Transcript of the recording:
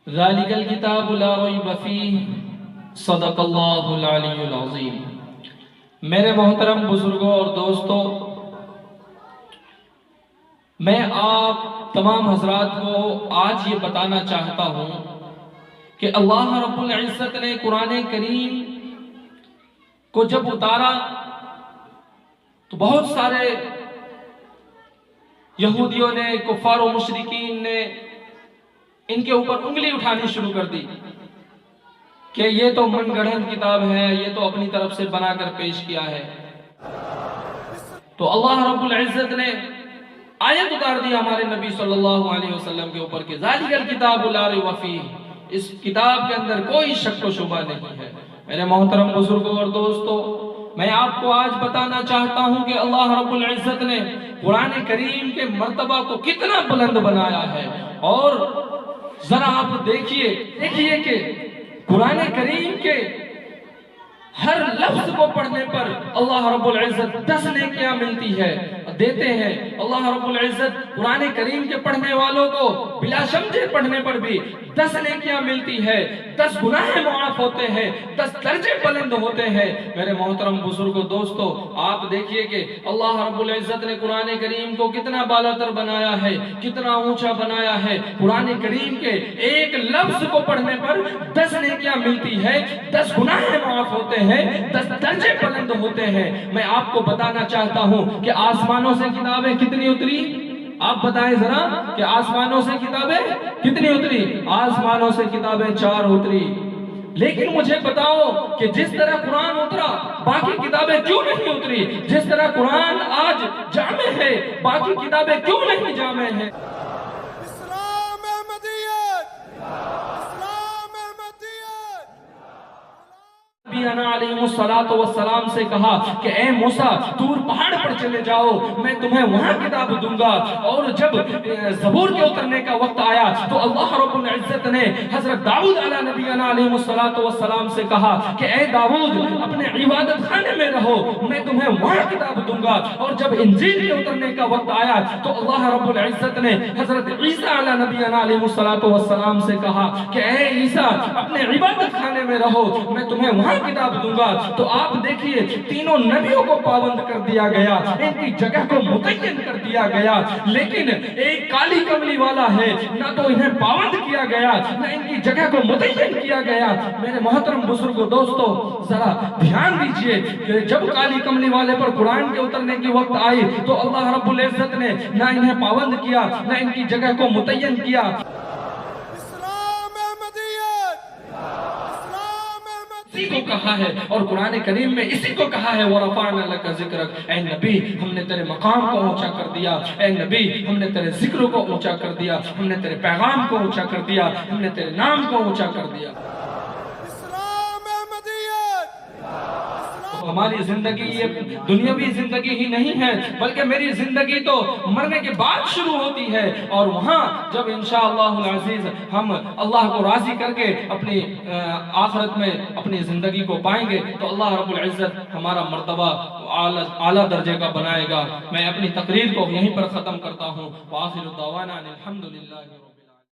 ذالک الکتاب لا ریب فیہ صدق اللہ العلی العظیم۔ میرے محترم بزرگوں اور دوستوں، میں آپ تمام حضرات کو آج یہ بتانا چاہتا ہوں کہ اللہ رب العزت نے قرآن کریم کو جب اتارا تو بہت سارے یہودیوں نے، کفار و مشرکین نے ان کے اوپر انگلی اٹھانی شروع کر دی کہ یہ تو من گڑھن کتاب ہے، یہ تو اپنی طرف سے بنا کر پیش کیا ہے۔ تو اللہ رب العزت نے آیت اتار دی ہمارے نبی صلی اللہ علیہ وسلم کے اوپر کہ ذالک الکتاب لا ریب فیہ، اس کتاب کے اندر کوئی شک و شبہ نہیں ہے۔ میرے محترم بزرگوں اور دوستوں، میں آپ کو آج بتانا چاہتا ہوں کہ اللہ رب العزت نے قرآن کریم کے مرتبہ کو کتنا بلند بنایا ہے۔ اور ذرا آپ دیکھیے کہ قرآن کریم کے ہر لفظ کو پڑھنے پر اللہ رب العزت 10 نیکیاں ملتی ہے دیتے ہیں۔ اللہ رب العزت قرآن کریم کے پڑھنے والوں کو بلا سمجھے پڑھنے پر بھی 10 نیکیاں ملتی ہے، 10 گناہ معاف ہوتے ہیں، 10 درجے بلند ہوتے ہیں۔ میرے محترم بزرگوں دوستوں، آپ دیکھیے کہ اللہ رب العزت نے قرآن کریم کو کتنا بالاتر بنایا ہے، کتنا اونچا بنایا ہے۔ قرآن کریم کے ایک لفظ کو پڑھنے پر 10 نیکیاں ملتی ہے، 10 گناہ معاف ہوتے ہیں، 10 درجے بلند ہوتے ہیں۔ میں آپ کو بتانا چاہتا ہوں کہ آسمانوں سے کتابیں کتنی اتری؟ آپ بتائیں ذرا کہ آسمانوں سے کتابیں کتنی اتری؟ آسمانوں سے کتابیں 4 اتری۔ لیکن مجھے بتاؤ کہ جس طرح قرآن اترا باقی کتابیں کیوں نہیں اتری؟ جس طرح قرآن آج جامع ہے باقی کتابیں کیوں نہیں جامع ہیں؟ اسلام احمدیت، اسلام احمدیت۔ نبینا علیہ السلام سے کہا کہ اے موسیٰ طور پہاڑ پر چلے جاؤ، میں تمہیں وہاں کتاب دوں گا۔ اور جب زبور کے اترنے کا وقت آیا تو اللہ رب العزت نے حضرت داؤد علیہ نبینا علیہ السلام سے کہا کہ اے داؤد اپنے عبادت خانے میں رہو، میں تمہیں وہاں کتاب دوں گا۔ اور جب انجیل کے اترنے کا وقت آیا تو اللہ رب العزت نے حضرت عیسیٰ علیہ نبینا علیہ السلام سے کہا کہ اے عیسیٰ اپنے عبادت خانے میں رہو، میں تمہیں وہاں کتاب دوں گا۔ تو آپ دیکھیے تینوں نبیوں کو پابند کر دیا گیا، ان کی جگہ کو متعین کر دیا گیا، لیکن ایک کالی کملی والا ہے، نہ تو انہیں پابند کیا گیا نہ ان کی جگہ کو متعین کیا گیا۔ میرے محترم بزرگوں دوستوں، ذرا دھیان دیجئے کہ جب کالی کملی والے پر قرآن کے اترنے کی وقت آئی تو اللہ رب العزت نے نہ انہیں پابند کیا نہ ان کی جگہ کو متعین کیا۔ اسی کو کہا ہے اور قرآن کریم میں اسی کو کہا ہے وَرَفَعْنَا لَكَ ذِكْرَكَ، اے نبی ہم نے تیرے مقام کو اونچا کر دیا، اے نبی ہم نے تیرے ذکر کو اونچا کر دیا، ہم نے تیرے پیغام کو اونچا کر دیا، ہم نے تیرے نام کو اونچا کر دیا۔ ہماری زندگی یہ دنیاوی زندگی ہی نہیں ہے بلکہ میری زندگی تو مرنے کے بعد شروع ہوتی ہے، اور وہاں جب انشاءاللہ العزیز ہم اللہ کو راضی کر کے اپنی آخرت میں اپنی زندگی کو پائیں گے تو اللہ رب العزت ہمارا مرتبہ اعلیٰ درجے کا بنائے گا۔ میں اپنی تقریر کو یہیں پر ختم کرتا ہوں۔ وآخر دعوانا الحمدللہ۔